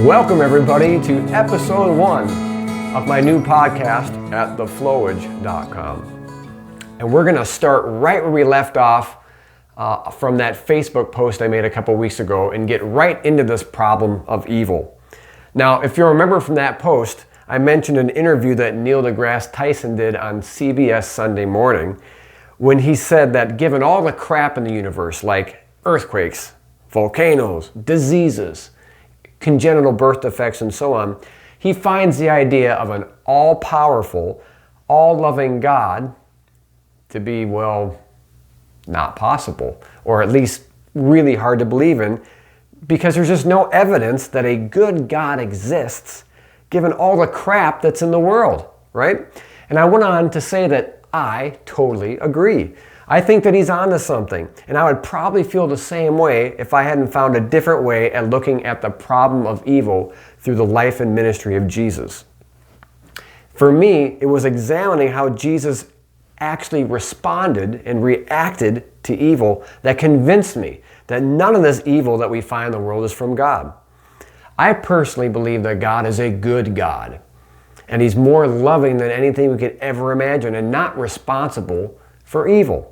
Welcome everybody to episode 1 of my new podcast at theflowage.com. And we're going to start right where we left off from that Facebook post I made a couple weeks ago and get right into this problem of evil. Now, if you remember from that post, I mentioned an interview that Neil deGrasse Tyson did on CBS Sunday Morning when he said that given all the crap in the universe like earthquakes, volcanoes, diseases, congenital birth defects, and so on, he finds the idea of an all-powerful, all-loving God to be, well, not possible, or at least really hard to believe in, because there's just no evidence that a good God exists, given all the crap that's in the world, right? And I went on to say that I totally agree. I think that he's onto something, and I would probably feel the same way if I hadn't found a different way at looking at the problem of evil through the life and ministry of Jesus. For me, it was examining how Jesus actually responded and reacted to evil that convinced me that none of this evil that we find in the world is from God. I personally believe that God is a good God, and he's more loving than anything we could ever imagine and not responsible for evil.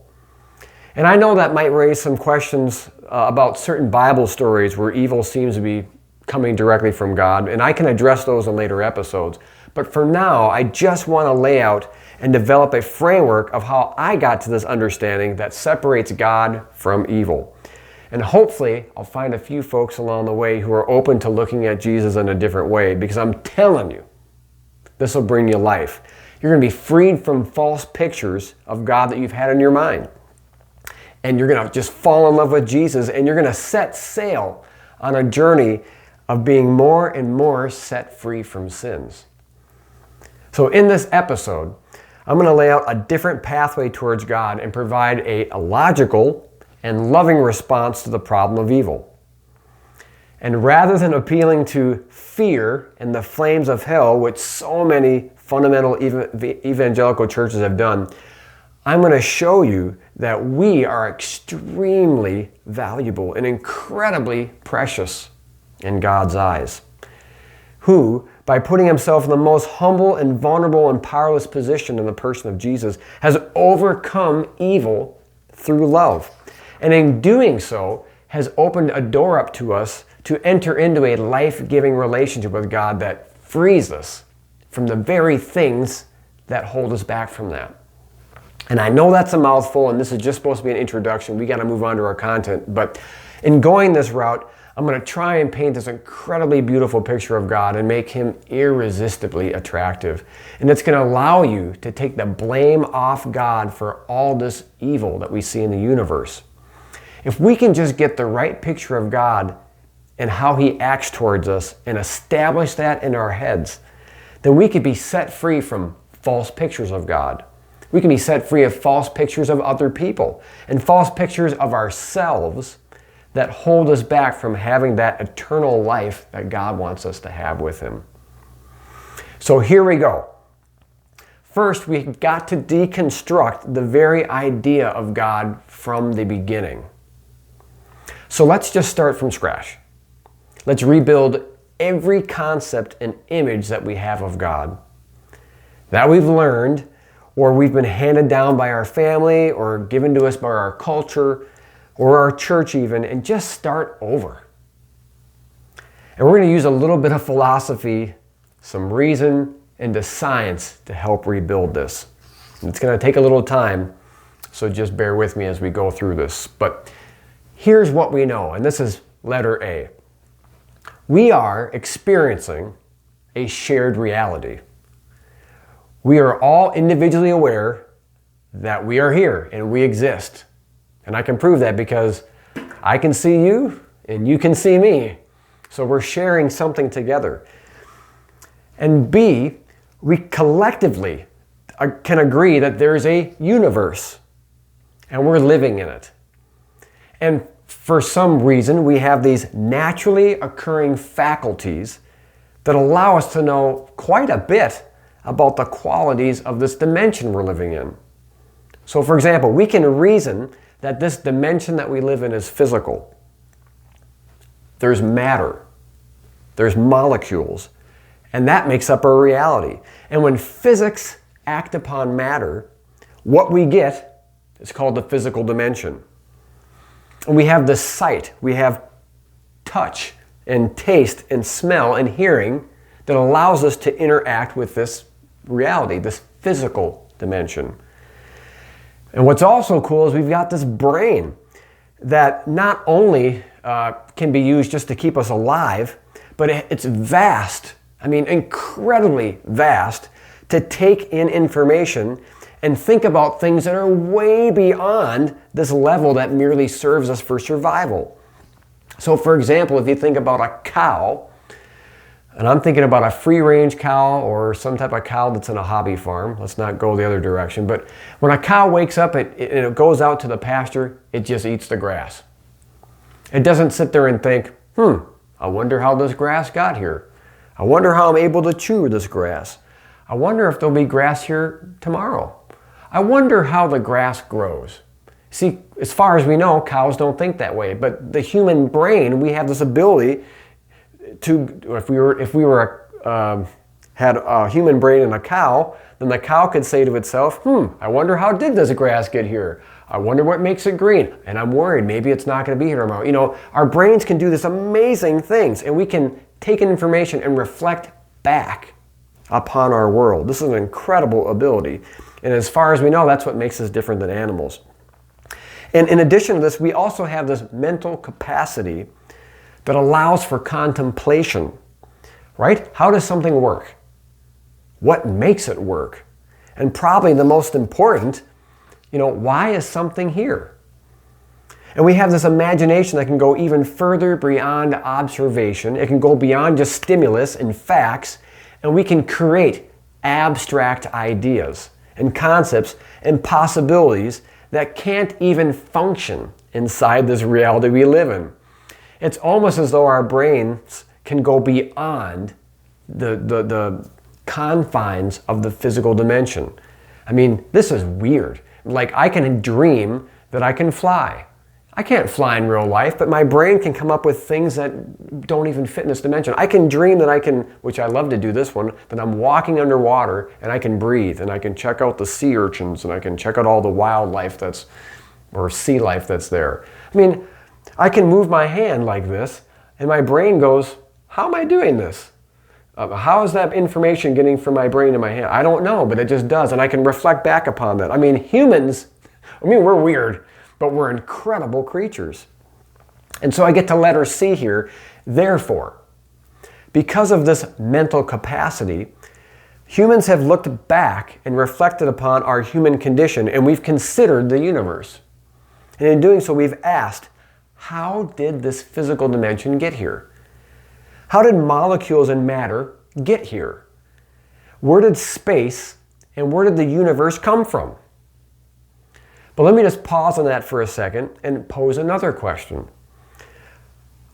And I know that might raise some questions about certain Bible stories where evil seems to be coming directly from God, and I can address those in later episodes. But for now, I just want to lay out and develop a framework of how I got to this understanding that separates God from evil. And hopefully, I'll find a few folks along the way who are open to looking at Jesus in a different way, because I'm telling you, this will bring you life. You're going to be freed from false pictures of God that you've had in your mind. And you're going to just fall in love with Jesus, and you're going to set sail on a journey of being more and more set free from sins. So in this episode, I'm going to lay out a different pathway towards God and provide a logical and loving response to the problem of evil. And rather than appealing to fear and the flames of hell, which so many fundamental evangelical churches have done, I'm going to show you that we are extremely valuable and incredibly precious in God's eyes, who, by putting himself in the most humble and vulnerable and powerless position in the person of Jesus, has overcome evil through love. And in doing so, has opened a door up to us to enter into a life-giving relationship with God that frees us from the very things that hold us back from that. And I know that's a mouthful, and this is just supposed to be an introduction. We got to move on to our content. But in going this route, I'm going to try and paint this incredibly beautiful picture of God and make him irresistibly attractive. And it's going to allow you to take the blame off God for all this evil that we see in the universe. If we can just get the right picture of God and how he acts towards us and establish that in our heads, then we could be set free from false pictures of God. We can be set free of false pictures of other people and false pictures of ourselves that hold us back from having that eternal life that God wants us to have with him. So here we go. First, we've got to deconstruct the very idea of God from the beginning. So let's just start from scratch. Let's rebuild every concept and image that we have of God, that we've learned, or we've been handed down by our family, or given to us by our culture, or our church even, and just start over. And we're going to use a little bit of philosophy, some reason, and the science to help rebuild this. And it's going to take a little time, so just bear with me as we go through this. But here's what we know, and this is letter A. We are experiencing a shared reality. We are all individually aware that we are here and we exist. And I can prove that because I can see you and you can see me. So we're sharing something together. And B, we collectively can agree that there's a universe and we're living in it. And for some reason, we have these naturally occurring faculties that allow us to know quite a bit about the qualities of this dimension we're living in. So for example, we can reason that this dimension that we live in is physical. There's matter. there's molecules, and that makes up our reality. And when physics act upon matter, what we get is called the physical dimension. And we have the sight, we have touch and taste and smell and hearing that allows us to interact with this reality, this physical dimension. And what's also cool is we've got this brain that not only can be used just to keep us alive, but it's vast, incredibly vast, to take in information and think about things that are way beyond this level that merely serves us for survival. So for example, if you think about a cow, and I'm thinking about a free-range cow or some type of cow that's in a hobby farm. Let's not go the other direction. But when a cow wakes up and it goes out to the pasture, it just eats the grass. It doesn't sit there and think, I wonder how this grass got here. I wonder how I'm able to chew this grass. I wonder if there'll be grass here tomorrow. I wonder how the grass grows. See, as far as we know, cows don't think that way. But the human brain, we have this ability to, if we had a human brain and a cow, then the cow could say to itself, I wonder how did this grass get here? I wonder what makes it green. And I'm worried maybe it's not going to be here tomorrow. Our brains can do this amazing things, and we can take in information and reflect back upon our world. This is an incredible ability. And as far as we know, that's what makes us different than animals. And in addition to this, we also have this mental capacity that allows for contemplation, right? How does something work? What makes it work? And probably the most important, why is something here? And we have this imagination that can go even further beyond observation. It can go beyond just stimulus and facts, and we can create abstract ideas and concepts and possibilities that can't even function inside this reality we live in. It's almost as though our brains can go beyond the confines of the physical dimension. This is weird. Like, I can dream that I can fly. I can't fly in real life, but my brain can come up with things that don't even fit in this dimension. I can dream that I can, which I love to do this one, that I'm walking underwater and I can breathe and I can check out the sea urchins and I can check out all the wildlife or sea life that's there. I can move my hand like this and my brain goes, how am I doing this? How is that information getting from my brain to my hand? I don't know, but it just does, and I can reflect back upon that. Humans, we're weird, but we're incredible creatures. And so I get to letter C here. Therefore, because of this mental capacity, humans have looked back and reflected upon our human condition, and we've considered the universe. And in doing so, we've asked, how did this physical dimension get here? How did molecules and matter get here? Where did space and where did the universe come from? But let me just pause on that for a second and pose another question.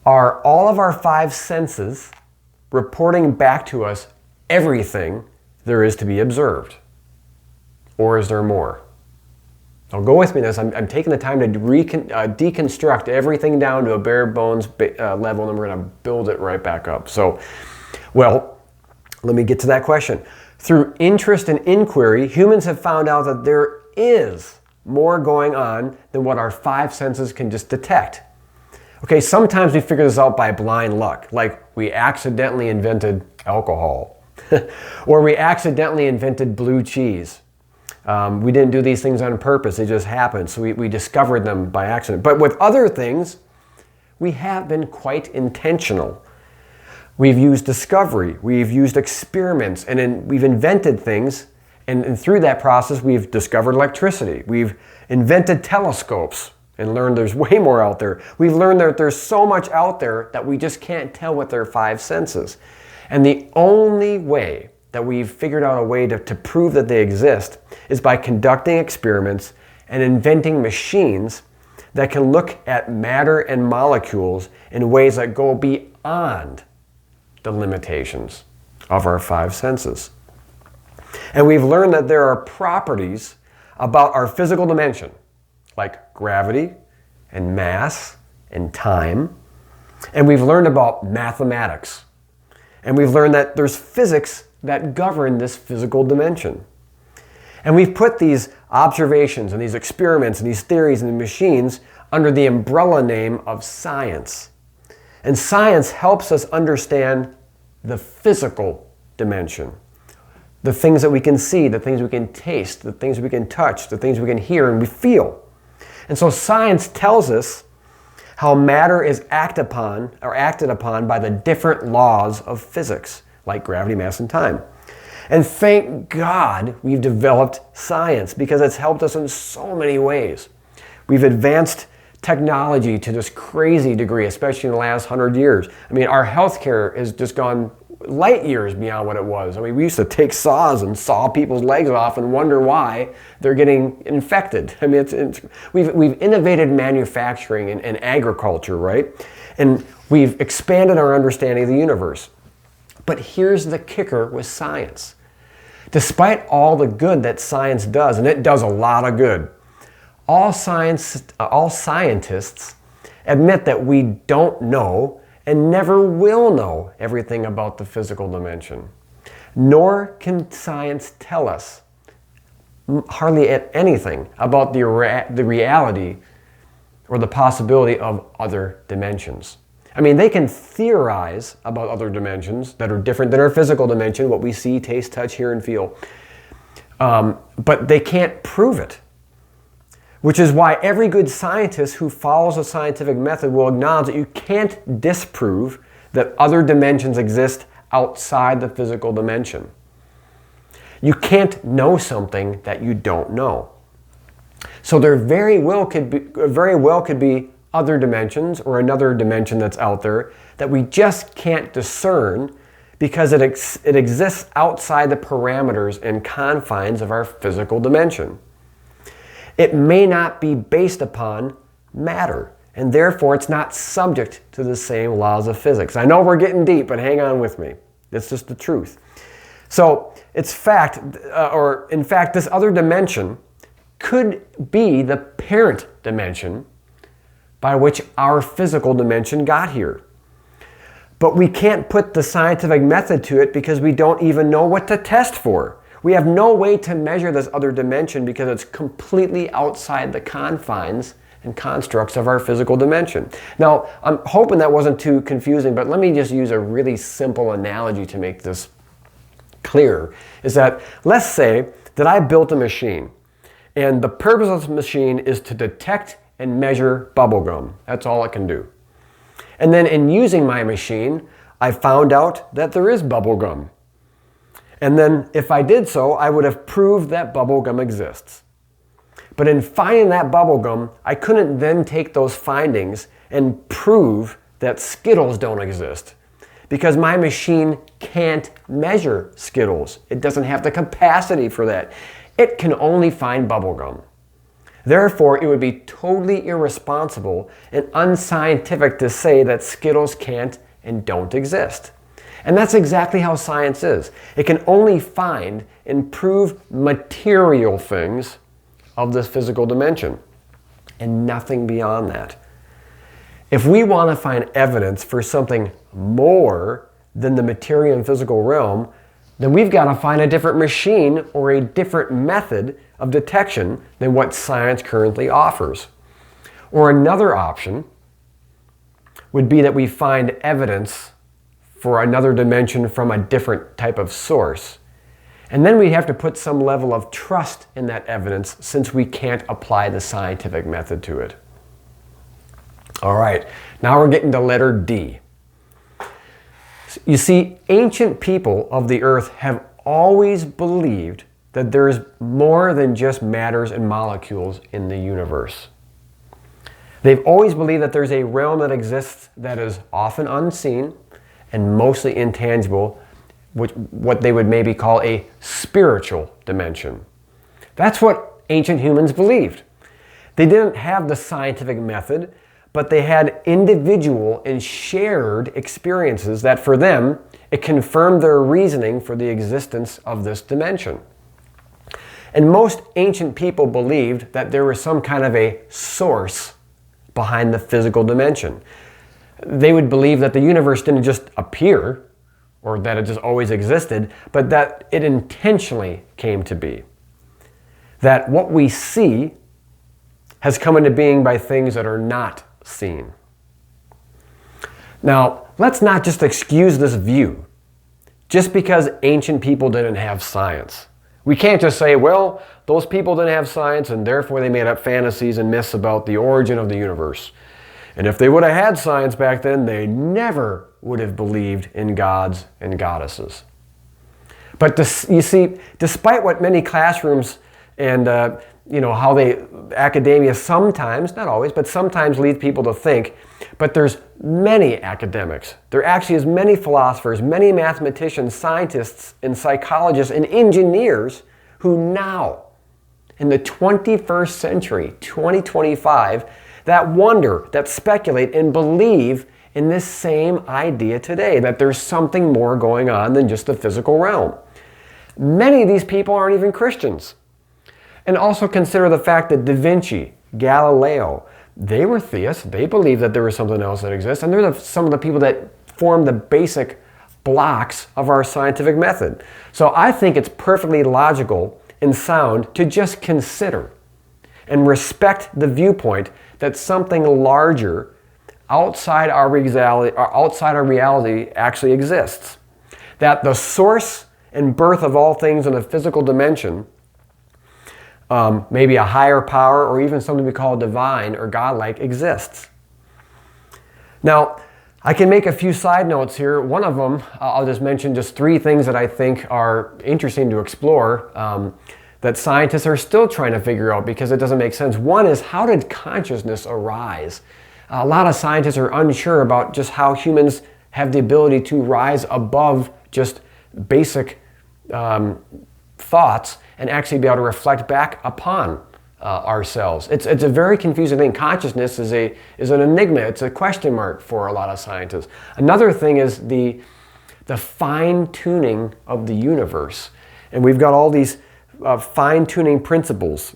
Are all of our five senses reporting back to us everything there is to be observed? Or is there more? Now go with me on this. I'm taking the time to deconstruct everything down to a bare bones level, and we're going to build it right back up. Let me get to that question. Through interest and inquiry, humans have found out that there is more going on than what our five senses can just detect. Okay, sometimes we figure this out by blind luck, like we accidentally invented alcohol, or we accidentally invented blue cheese. We didn't do these things on purpose, they just happened, so we discovered them by accident. But with other things, we have been quite intentional. We've used discovery, we've used experiments, and we've invented things, and through that process we've discovered electricity. We've invented telescopes and learned there's way more out there. We've learned that there's so much out there that we just can't tell with our five senses. And the only way that we've figured out a way to prove that they exist is by conducting experiments and inventing machines that can look at matter and molecules in ways that go beyond the limitations of our five senses. And we've learned that there are properties about our physical dimension, like gravity and mass and time. And we've learned about mathematics, And we've learned that there's physics that govern this physical dimension. And we've put these observations and these experiments and these theories and the machines under the umbrella name of science. And science helps us understand the physical dimension. The things that we can see, the things we can taste, the things we can touch, the things we can hear and we feel. And so science tells us how matter is acted upon by the different laws of physics, like gravity, mass, and time. And thank God we've developed science because it's helped us in so many ways. We've advanced technology to this crazy degree, especially in the last 100 years. I mean, our healthcare has just gone light years beyond what it was. I mean, we used to take saws and saw people's legs off and wonder why they're getting infected. I mean, we've innovated manufacturing and agriculture, right? And we've expanded our understanding of the universe. But here's the kicker with science. Despite all the good that science does, and it does a lot of good, all scientists admit that we don't know and never will know everything about the physical dimension. Nor can science tell us hardly anything about the reality or the possibility of other dimensions. I mean, they can theorize about other dimensions that are different than our physical dimension, what we see, taste, touch, hear, and feel. But they can't prove it. Which is why every good scientist who follows a scientific method will acknowledge that you can't disprove that other dimensions exist outside the physical dimension. You can't know something that you don't know. So there very well could be other dimensions or another dimension that's out there that we just can't discern because it exists outside the parameters and confines of our physical dimension. It may not be based upon matter, and therefore it's not subject to the same laws of physics. I know we're getting deep, but hang on with me. It's just the truth. So in fact, this other dimension could be the parent dimension by which our physical dimension got here. But we can't put the scientific method to it because we don't even know what to test for. We have no way to measure this other dimension because it's completely outside the confines and constructs of our physical dimension. Now, I'm hoping that wasn't too confusing, but let me just use a really simple analogy to make this clear. Is that, let's say that I built a machine, and the purpose of this machine is to detect and measure bubblegum. That's all it can do. And then in using my machine, I found out that there is bubblegum. And then if I did so, I would have proved that bubblegum exists. But in finding that bubblegum, I couldn't then take those findings and prove that Skittles don't exist. Because my machine can't measure Skittles. It doesn't have the capacity for that. It can only find bubblegum. Therefore, it would be totally irresponsible and unscientific to say that Skittles can't and don't exist. And that's exactly how science is. It can only find and prove material things of this physical dimension and nothing beyond that. If we want to find evidence for something more than the material and physical realm, then we've got to find a different machine or a different method of detection than what science currently offers. Or another option would be that we find evidence for another dimension from a different type of source. And then we have to put some level of trust in that evidence since we can't apply the scientific method to it. All right, now we're getting to letter D. You see, ancient people of the earth have always believed that there is more than just matters and molecules in the universe. They've always believed that there's a realm that exists that is often unseen and mostly intangible, what they would maybe call a spiritual dimension. That's what ancient humans believed. They didn't have the scientific method, but they had individual and shared experiences that for them, it confirmed their reasoning for the existence of this dimension. And most ancient people believed that there was some kind of a source behind the physical dimension. They would believe that the universe didn't just appear or that it just always existed, but that it intentionally came to be. That what we see has come into being by things that are not seen. Now, let's not just excuse this view just because ancient people didn't have science. We can't just say, well, those people didn't have science and therefore they made up fantasies and myths about the origin of the universe. And if they would have had science back then, they never would have believed in gods and goddesses. But you see, despite what many classrooms and how academia sometimes, not always, but sometimes lead people to think, but there's many academics. There actually is many philosophers, many mathematicians, scientists, and psychologists, and engineers who now, in the 21st century, 2025, that wonder, that speculate, and believe in this same idea today, that there's something more going on than just the physical realm. Many of these people aren't even Christians. And also consider the fact that Da Vinci, Galileo, they were theists. They believed that there was something else that exists. And they're some of the people that form the basic blocks of our scientific method. So I think it's perfectly logical and sound to just consider and respect the viewpoint that something larger outside our reality actually exists. That the source and birth of all things in a physical dimension, maybe a higher power or even something we call divine or godlike, exists. Now, I can make a few side notes here. One of them, I'll just mention just 3 things that I think are interesting to explore that scientists are still trying to figure out because it doesn't make sense. One is, how did consciousness arise? A lot of scientists are unsure about just how humans have the ability to rise above just basic thoughts and actually be able to reflect back upon ourselves. It's a very confusing thing. Consciousness is an enigma. It's a question mark for a lot of scientists. Another thing is the fine-tuning of the universe. And we've got all these fine-tuning principles,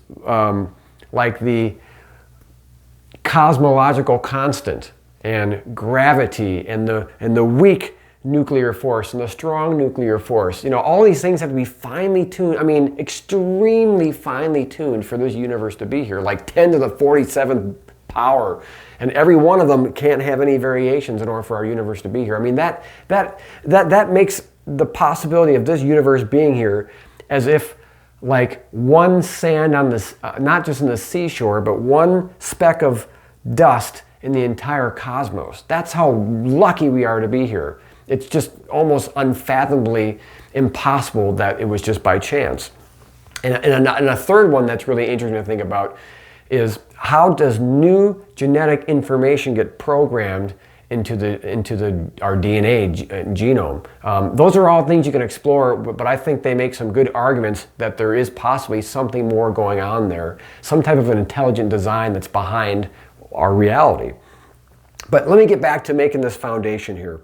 like the cosmological constant and gravity and the weak nuclear force and the strong nuclear force. All these things have to be finely tuned. I mean, extremely finely tuned for this universe to be here, like 10 to the 47th power. And every one of them can't have any variations in order for our universe to be here. I mean, that makes the possibility of this universe being here as if like one sand on this, not just in the seashore, but one speck of dust in the entire cosmos. That's how lucky we are to be here. It's just almost unfathomably impossible that it was just by chance. And a third one that's really interesting to think about is, how does new genetic information get programmed into our DNA genome? Those are all things you can explore, but I think they make some good arguments that there is possibly something more going on there, some type of an intelligent design that's behind our reality. But let me get back to making this foundation here.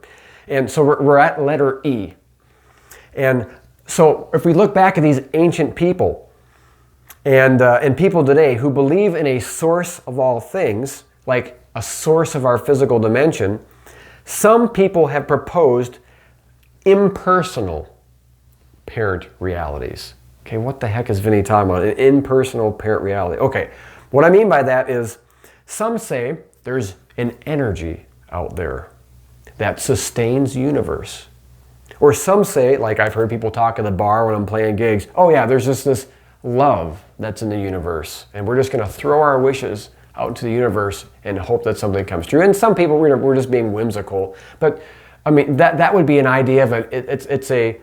And so we're at letter E. And so if we look back at these ancient people and people today who believe in a source of all things, like a source of our physical dimension, some people have proposed impersonal parent realities. Okay, what the heck is Vinny talking about? An impersonal parent reality. Okay, what I mean by that is, some say there's an energy out there that sustains the universe. Or some say, like I've heard people talk at the bar when I'm playing gigs, oh yeah, there's just this love that's in the universe, and we're just going to throw our wishes out into the universe and hope that something comes true. And some people, we're just being whimsical. But I mean, that would be an idea of it's a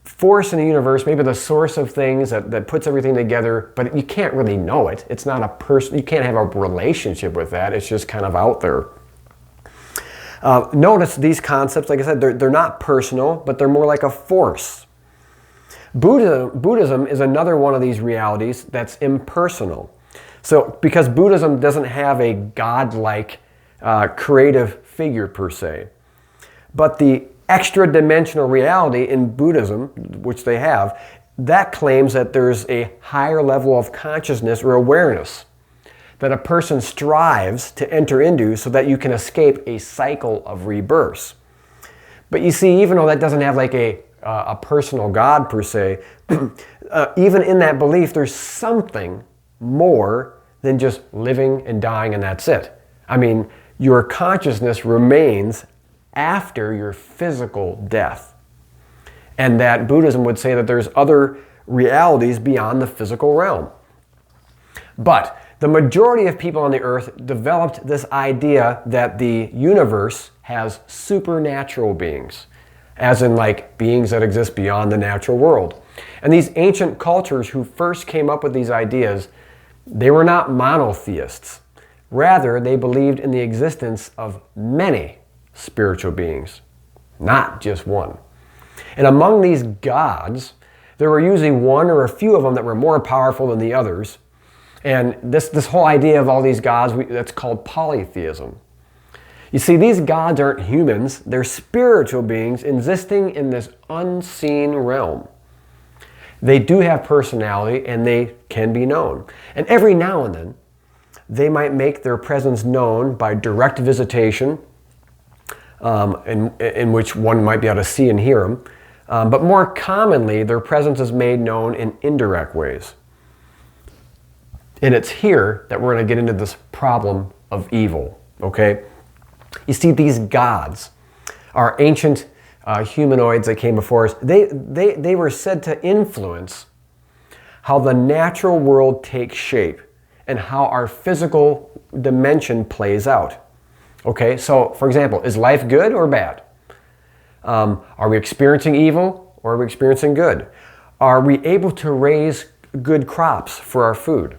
force in the universe, maybe the source of things that puts everything together, but you can't really know it. It's not a person, you can't have a relationship with that. It's just kind of out there. Notice these concepts, like I said, they're not personal, but they're more like a force. Buddhism is another one of these realities that's impersonal. So, because Buddhism doesn't have a godlike creative figure per se, but the extra-dimensional reality in Buddhism, which they have, that claims that there's a higher level of consciousness or awareness that a person strives to enter into so that you can escape a cycle of rebirths. But you see, even though that doesn't have like a personal God per se, even in that belief, there's something more than just living and dying and that's it. I mean, your consciousness remains after your physical death. And that Buddhism would say that there's other realities beyond the physical realm. But the majority of people on the earth developed this idea that the universe has supernatural beings, as in like beings that exist beyond the natural world. And these ancient cultures who first came up with these ideas, they were not monotheists. Rather, they believed in the existence of many spiritual beings, not just one. And among these gods, there were usually one or a few of them that were more powerful than the others. And this whole idea of all these gods, that's called polytheism. You see, these gods aren't humans, they're spiritual beings existing in this unseen realm. They do have personality and they can be known. And every now and then, they might make their presence known by direct visitation, in which one might be able to see and hear them. But more commonly, their presence is made known in indirect ways. And it's here that we're going to get into this problem of evil, okay? You see, these gods are ancient humanoids that came before us. They were said to influence how the natural world takes shape and how our physical dimension plays out. Okay, so for example, is life good or bad? Are we experiencing evil or are we experiencing good? Are we able to raise good crops for our food?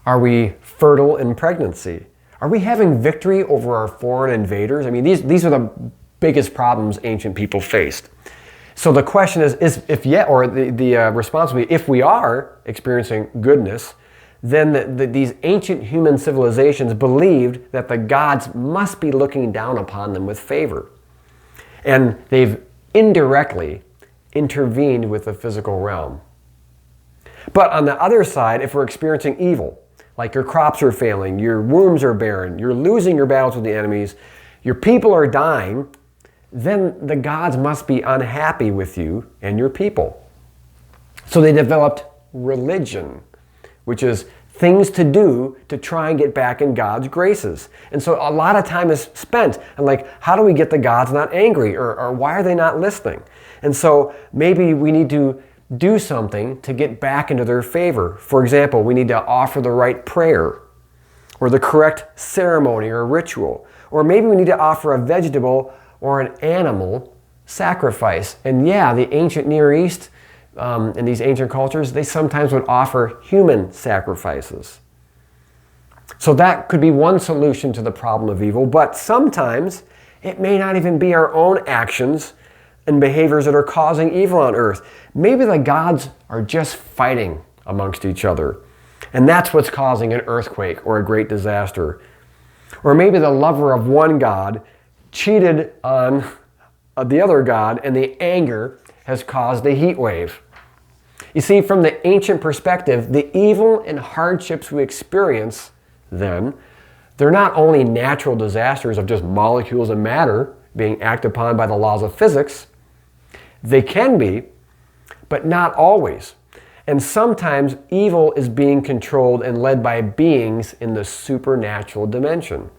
Are we fertile in pregnancy? Are we having victory over our foreign invaders? I mean, these are the biggest problems ancient people faced. So the question is if yet, or the response would be, if we are experiencing goodness, then these ancient human civilizations believed that the gods must be looking down upon them with favor. And they've indirectly intervened with the physical realm. But on the other side, if we're experiencing evil, like your crops are failing, your wombs are barren, you're losing your battles with the enemies, your people are dying, then the gods must be unhappy with you and your people. So they developed religion, which is things to do to try and get back in God's graces. And so a lot of time is spent on like, how do we get the gods not angry? Or why are they not listening? And so maybe we need to do something to get back into their favor. For example, we need to offer the right prayer or the correct ceremony or ritual. Or maybe we need to offer a vegetable or an animal sacrifice. And yeah, the ancient Near East, in these ancient cultures, they sometimes would offer human sacrifices. So that could be one solution to the problem of evil, but sometimes it may not even be our own actions and behaviors that are causing evil on earth. Maybe the gods are just fighting amongst each other, and that's what's causing an earthquake or a great disaster. Or maybe the lover of one god cheated on the other god, and the anger has caused a heat wave. You see, from the ancient perspective, the evil and hardships we experience then, they're not only natural disasters of just molecules of matter being acted upon by the laws of physics. They can be, but not always. And sometimes evil is being controlled and led by beings in the supernatural dimension.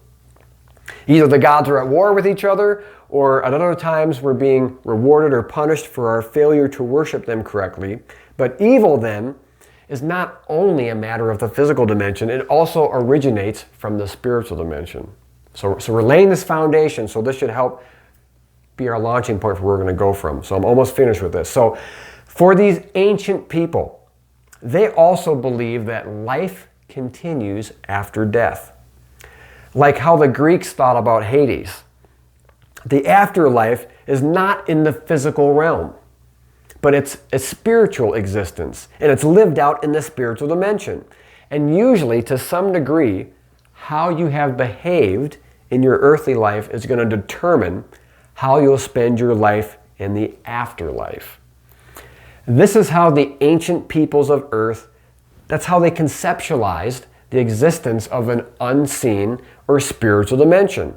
Either the gods are at war with each other, or at other times we're being rewarded or punished for our failure to worship them correctly. But evil then is not only a matter of the physical dimension, it also originates from the spiritual dimension. So we're laying this foundation, so this should help be our launching point for where we're going to go from. So I'm almost finished with this. So for these ancient people, they also believe that life continues after death. Like how the Greeks thought about Hades. The afterlife is not in the physical realm, but it's a spiritual existence, and it's lived out in the spiritual dimension. And usually, to some degree, how you have behaved in your earthly life is going to determine how you'll spend your life in the afterlife. This is how the ancient peoples of earth, that's how they conceptualized the existence of an unseen or spiritual dimension.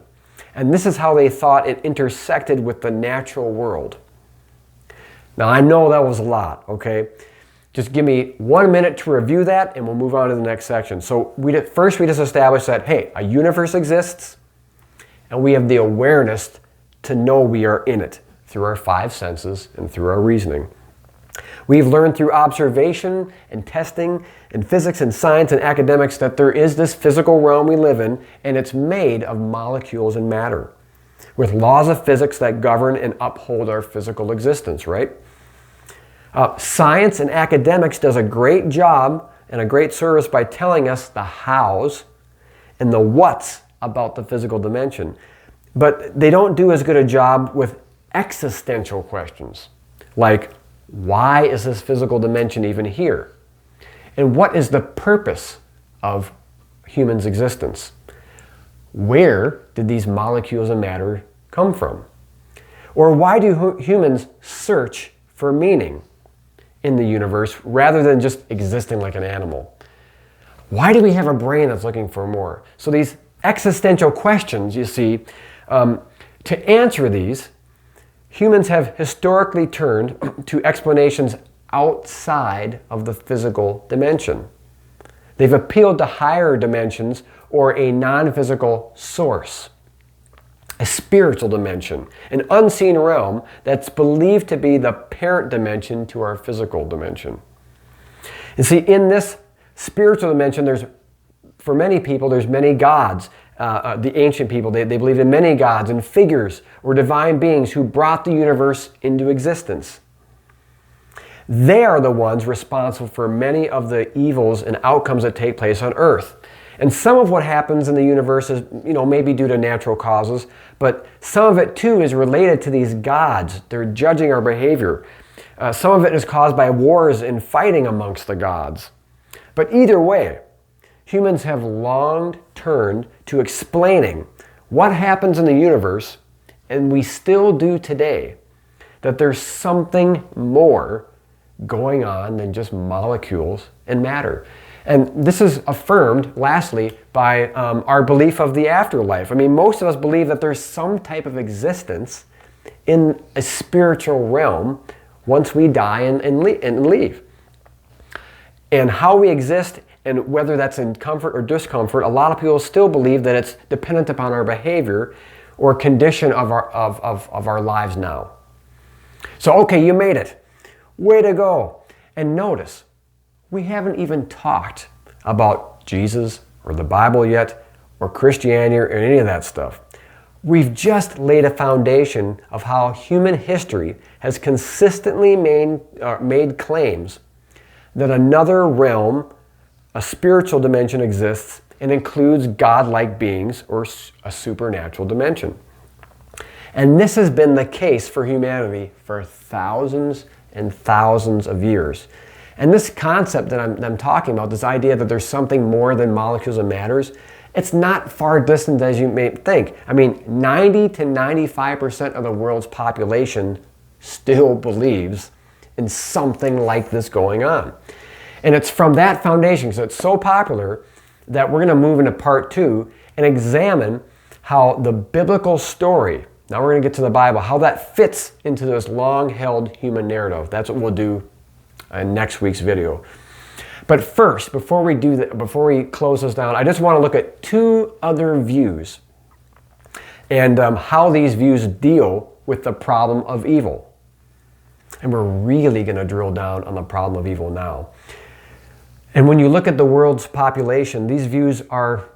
And this is how they thought it intersected with the natural world. Now, I know that was a lot, okay? Just give me 1 minute to review that, and we'll move on to the next section. So first we just established that, hey, a universe exists, and we have the awareness to know we are in it through our 5 senses and through our reasoning. We've learned through observation and testing and physics and science and academics that there is this physical realm we live in, and it's made of molecules and matter, with laws of physics that govern and uphold our physical existence, right? Science and academics does a great job and a great service by telling us the hows and the whats about the physical dimension. But they don't do as good a job with existential questions, like, why is this physical dimension even here? And what is the purpose of humans' existence? Where did these molecules of matter come from? Or why do humans search for meaning in the universe rather than just existing like an animal? Why do we have a brain that's looking for more? So these existential questions, you see, to answer these, humans have historically turned to explanations outside of the physical dimension. They've appealed to higher dimensions or a non-physical source, a spiritual dimension, an unseen realm that's believed to be the parent dimension to our physical dimension. And see, in this spiritual dimension, for many people, there's many gods. The ancient people, they believed in many gods and figures or divine beings who brought the universe into existence. They are the ones responsible for many of the evils and outcomes that take place on Earth. And some of what happens in the universe is, maybe due to natural causes, but some of it too is related to these gods. They're judging our behavior. Some of it is caused by wars and fighting amongst the gods. But either way, humans have long turned to explaining what happens in the universe, and we still do today, that there's something more going on than just molecules and matter. And this is affirmed, lastly, by our belief of the afterlife. I mean, most of us believe that there's some type of existence in a spiritual realm once we die and leave. And how we exist and whether that's in comfort or discomfort, a lot of people still believe that it's dependent upon our behavior or condition of our lives now. So, okay, you made it. Way to go. And notice, we haven't even talked about Jesus or the Bible yet, or Christianity or any of that stuff. We've just laid a foundation of how human history has consistently made claims that another realm, a spiritual dimension, exists and includes godlike beings or a supernatural dimension. And this has been the case for humanity for thousands and thousands of years. And this concept that I'm talking about, this idea that there's something more than molecules and matters, it's not far distant as you may think. I mean, 90 to 95% of the world's population still believes in something like this going on. And it's from that foundation, so it's so popular, that we're going to move into part 2 and examine how the biblical story, now we're going to get to the Bible, how that fits into this long-held human narrative. That's what we'll do in next week's video. But first, before we close this down, I just want to look at 2 other views and how these views deal with the problem of evil. And we're really going to drill down on the problem of evil now. And when you look at the world's population, these views are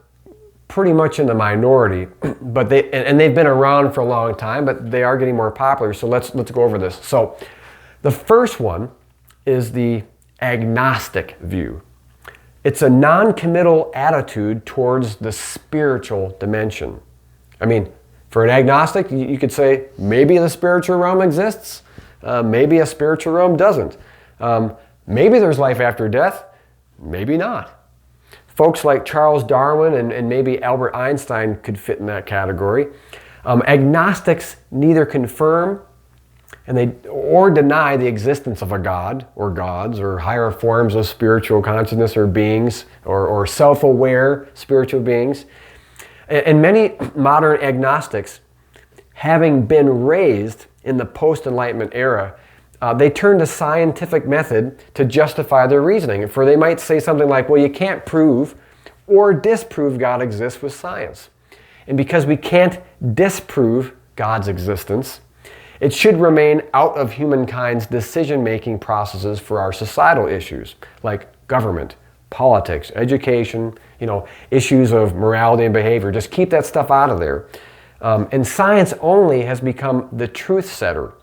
pretty much in the minority, but they've been around for a long time, but they are getting more popular. So let's go over this. So the first one is the agnostic view. It's a non-committal attitude towards the spiritual dimension. I mean, for an agnostic, you could say maybe the spiritual realm exists, maybe a spiritual realm doesn't. Maybe there's life after death, maybe not. Folks like Charles Darwin and maybe Albert Einstein could fit in that category. Agnostics neither confirm or deny the existence of a god or gods or higher forms of spiritual consciousness or beings or self-aware spiritual beings. And many modern agnostics, having been raised in the post-Enlightenment era, they turn to scientific method to justify their reasoning. For they might say something like, well, you can't prove or disprove God exists with science. And because we can't disprove God's existence, it should remain out of humankind's decision-making processes for our societal issues, like government, politics, education, issues of morality and behavior. Just keep that stuff out of there. And science only has become the truth setter.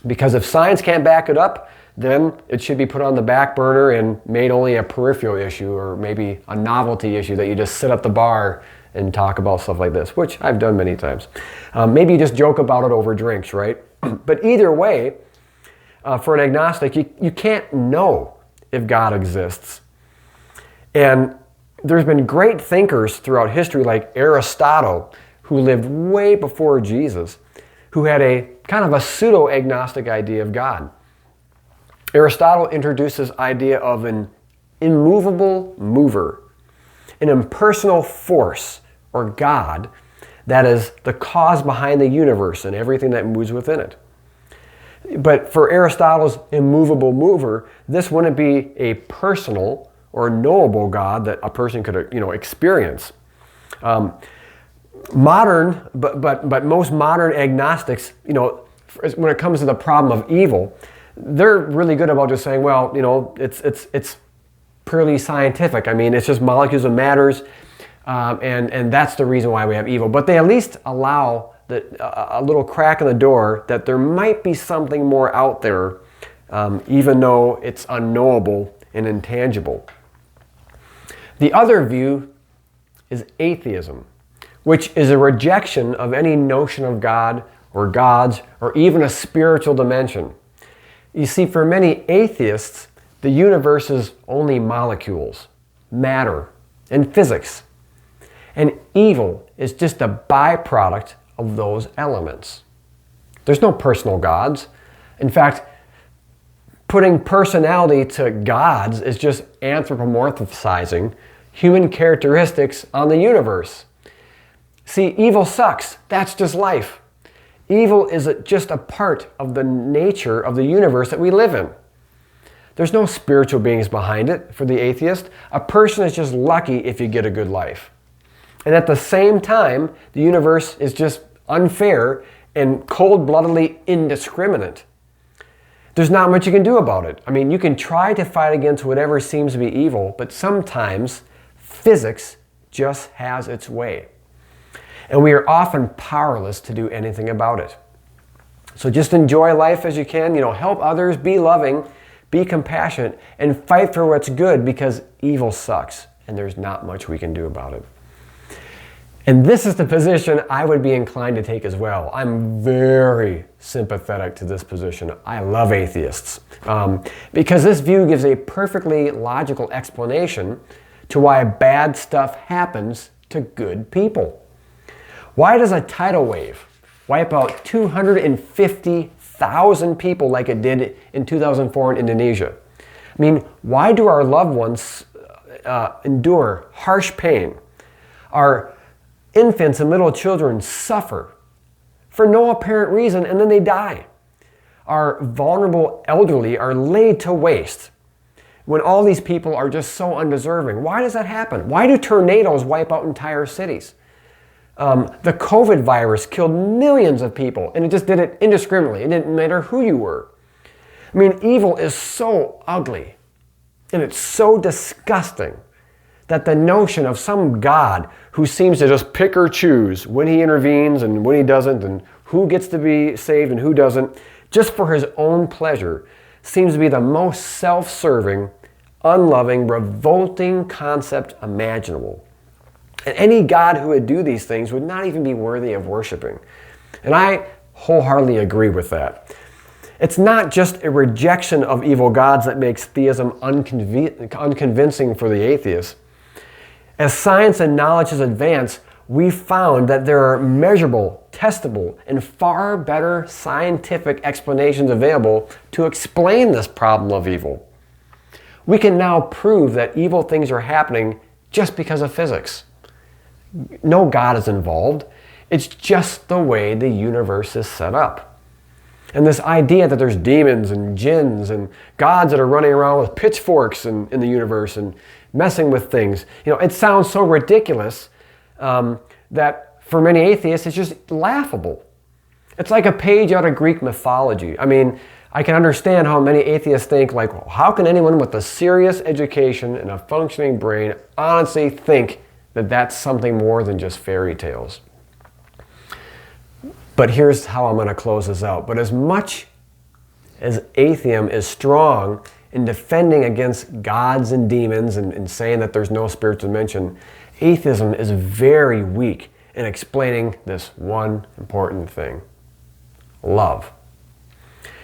Because if science can't back it up, then it should be put on the back burner and made only a peripheral issue, or maybe a novelty issue that you just sit at the bar and talk about stuff like this, which I've done many times. Maybe you just joke about it over drinks, right? But either way, for an agnostic, you can't know if God exists. And there's been great thinkers throughout history like Aristotle, who lived way before Jesus, who had a kind of a pseudo-agnostic idea of God. Aristotle introduced this idea of an immovable mover, an impersonal force, or God, that is the cause behind the universe and everything that moves within it. But for Aristotle's immovable mover, this wouldn't be a personal or knowable God that a person could, experience. Modern, but most modern agnostics, when it comes to the problem of evil, they're really good about just saying, well, it's purely scientific. I mean, it's just molecules and matters, and that's the reason why we have evil. But they at least allow a little crack in the door that there might be something more out there, even though it's unknowable and intangible. The other view is atheism, which is a rejection of any notion of God or gods or even a spiritual dimension. You see, for many atheists, the universe is only molecules, matter, and physics. And evil is just a byproduct of those elements. There's no personal gods. In fact, putting personality to gods is just anthropomorphizing human characteristics on the universe. See, evil sucks. That's just life. Evil is just a part of the nature of the universe that we live in. There's no spiritual beings behind it for the atheist. A person is just lucky if you get a good life. And at the same time, the universe is just unfair and cold-bloodedly indiscriminate. There's not much you can do about it. I mean, you can try to fight against whatever seems to be evil, but sometimes physics just has its way. And we are often powerless to do anything about it. So just enjoy life as you can, help others, be loving, be compassionate, and fight for what's good, because evil sucks and there's not much we can do about it. And this is the position I would be inclined to take as well. I'm very sympathetic to this position. I love atheists because this view gives a perfectly logical explanation to why bad stuff happens to good people. Why does a tidal wave wipe out 250,000 people like it did in 2004 in Indonesia? I mean, why do our loved ones endure harsh pain? Our infants and little children suffer for no apparent reason, and then they die. Our vulnerable elderly are laid to waste when all these people are just so undeserving. Why does that happen? Why do tornadoes wipe out entire cities? The COVID virus killed millions of people, and it just did it indiscriminately. It didn't matter who you were. I mean, evil is so ugly, and it's so disgusting that the notion of some God who seems to just pick or choose when he intervenes and when he doesn't, and who gets to be saved and who doesn't, just for his own pleasure, seems to be the most self-serving, unloving, revolting concept imaginable. And any God who would do these things would not even be worthy of worshiping. And I wholeheartedly agree with that. It's not just a rejection of evil gods that makes theism unconvincing for the atheist. As science and knowledge has advanced, we've found that there are measurable, testable, and far better scientific explanations available to explain this problem of evil. We can now prove that evil things are happening just because of physics. No God is involved. It's just the way the universe is set up. And this idea that there's demons and jinns and gods that are running around with pitchforks in the universe and messing with things, it sounds so ridiculous that for many atheists it's just laughable. It's like a page out of Greek mythology. I mean, I can understand how many atheists think, like, well, how can anyone with a serious education and a functioning brain honestly think that that's something more than just fairy tales? But here's how I'm going to close this out. But as much as atheism is strong in defending against gods and demons and saying that there's no spiritual dimension, atheism is very weak in explaining this one important thing: love.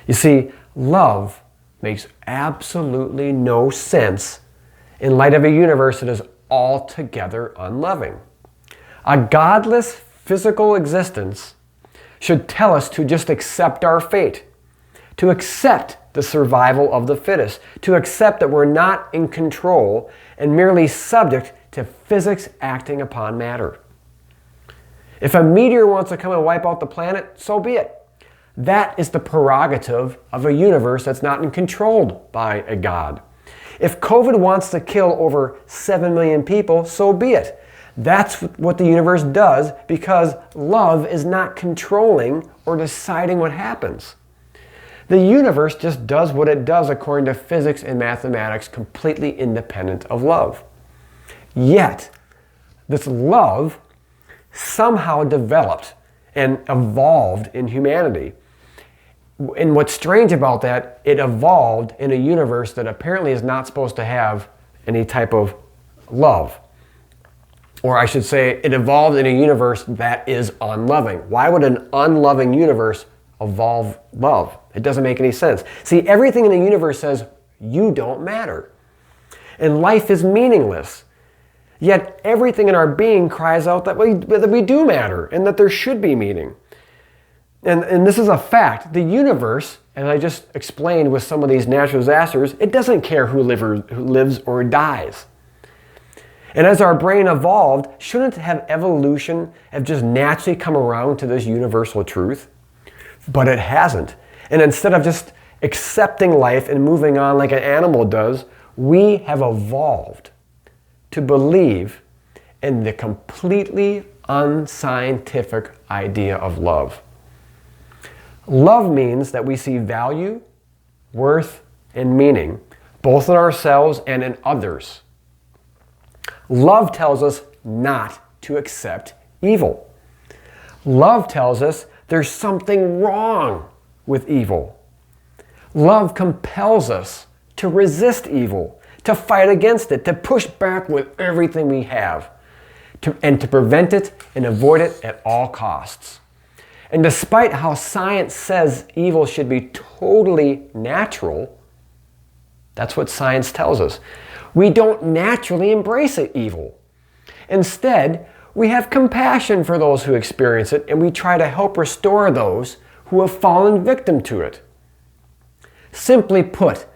You see, love makes absolutely no sense in light of a universe that is altogether unloving. A godless physical existence should tell us to just accept our fate, to accept the survival of the fittest, to accept that we're not in control and merely subject to physics acting upon matter. If a meteor wants to come and wipe out the planet, so be it. That is the prerogative of a universe that's not controlled by a God. If COVID wants to kill over 7 million people, so be it. That's what the universe does because love is not controlling or deciding what happens. The universe just does what it does according to physics and mathematics, completely independent of love. Yet, this love somehow developed and evolved in humanity. And what's strange about that, it evolved in a universe that apparently is not supposed to have any type of love. Or I should say, it evolved in a universe that is unloving. Why would an unloving universe evolve love? It doesn't make any sense. See, everything in the universe says, you don't matter. And life is meaningless. Yet everything in our being cries out that we do matter and that there should be meaning. And this is a fact. The universe, as I just explained with some of these natural disasters, it doesn't care who lives or dies. And as our brain evolved, shouldn't have evolution have just naturally come around to this universal truth? But it hasn't. And instead of just accepting life and moving on like an animal does, we have evolved to believe in the completely unscientific idea of love. Love means that we see value, worth, and meaning, both in ourselves and in others. Love tells us not to accept evil. Love tells us there's something wrong with evil. Love compels us to resist evil, to fight against it, to push back with everything we have, and to prevent it and avoid it at all costs. And despite how science says evil should be totally natural, that's what science tells us, we don't naturally embrace evil. Instead, we have compassion for those who experience it, and we try to help restore those who have fallen victim to it. Simply put,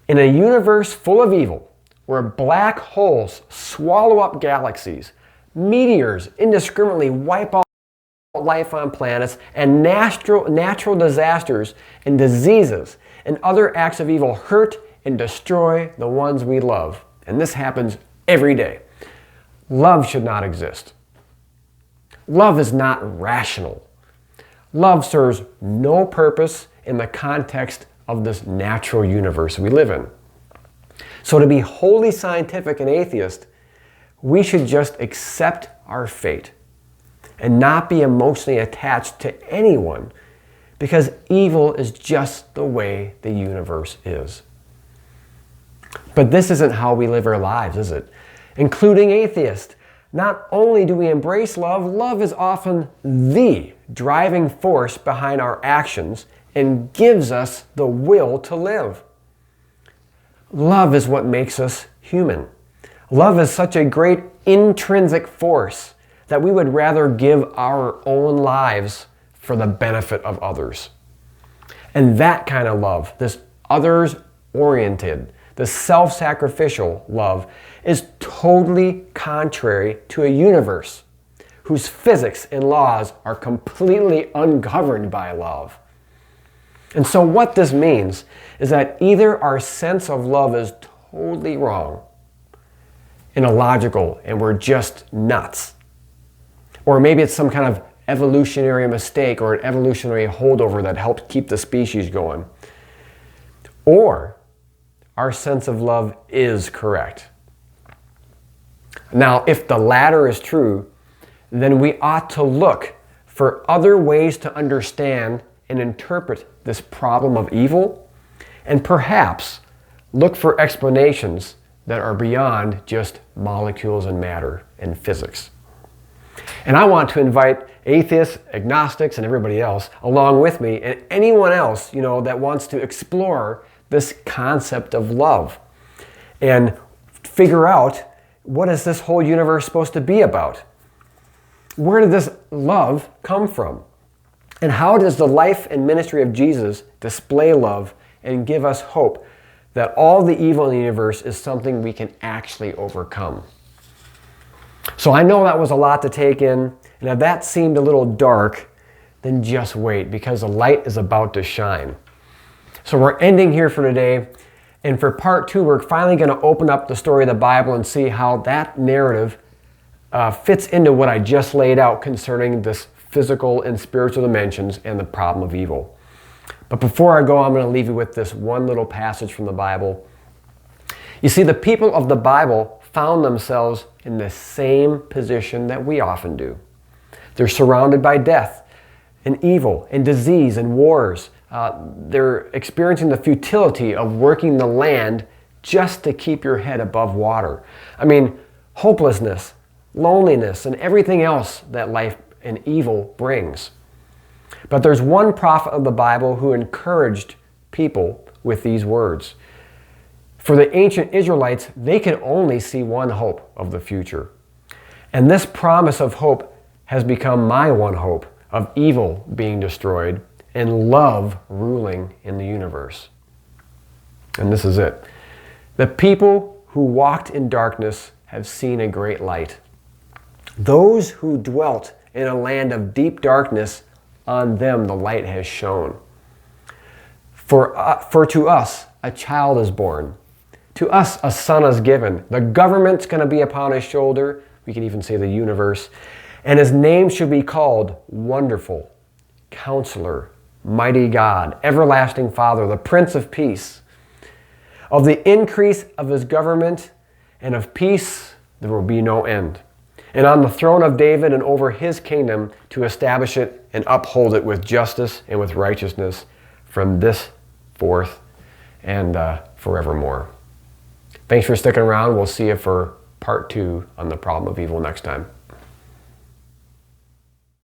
in a universe full of evil, where black holes swallow up galaxies, meteors indiscriminately wipe out life on planets, and natural disasters and diseases and other acts of evil hurt and destroy the ones we love. And this happens every day. Love should not exist. Love is not rational. Love serves no purpose in the context of this natural universe we live in. So to be wholly scientific and atheist, we should just accept our fate and not be emotionally attached to anyone, because evil is just the way the universe is. But this isn't how we live our lives, is it? Including atheists. Not only do we embrace love, love is often the driving force behind our actions and gives us the will to live. Love is what makes us human. Love is such a great intrinsic force that we would rather give our own lives for the benefit of others. And that kind of love, this others-oriented, the self-sacrificial love, is totally contrary to a universe whose physics and laws are completely ungoverned by love. And so what this means is that either our sense of love is totally wrong and illogical and we're just nuts, or maybe it's some kind of evolutionary mistake or an evolutionary holdover that helped keep the species going, or our sense of love is correct. Now, if the latter is true, then we ought to look for other ways to understand and interpret this problem of evil, and perhaps look for explanations that are beyond just molecules and matter and physics. And I want to invite atheists, agnostics, and everybody else along with me, and anyone else, that wants to explore this concept of love and figure out, what is this whole universe supposed to be about? Where did this love come from? And how does the life and ministry of Jesus display love and give us hope that all the evil in the universe is something we can actually overcome? So I know that was a lot to take in, and if that seemed a little dark, then just wait, because the light is about to shine. So we're ending here for today, and for part 2, we're finally going to open up the story of the Bible and see how that narrative fits into what I just laid out concerning this physical and spiritual dimensions and the problem of evil. But before I go, I'm going to leave you with this one little passage from the Bible. You see, the people of the Bible found themselves in the same position that we often do. They're surrounded by death and evil and disease and wars. They're experiencing the futility of working the land just to keep your head above water. I mean, hopelessness, loneliness, and everything else that life and evil brings. But there's one prophet of the Bible who encouraged people with these words. For the ancient Israelites, they could only see one hope of the future. And this promise of hope has become my one hope of evil being destroyed and love ruling in the universe. And this is it. The people who walked in darkness have seen a great light. Those who dwelt in a land of deep darkness, on them the light has shone. For to us a child is born. To us a son is given. The government's going to be upon his shoulder. We could even say the universe. And his name should be called Wonderful, Counselor, Mighty God, Everlasting Father, the Prince of Peace. Of the increase of his government and of peace there will be no end. And on the throne of David and over his kingdom, to establish it and uphold it with justice and with righteousness from this forth and forevermore. Thanks for sticking around. We'll see you for part 2 on the problem of evil next time.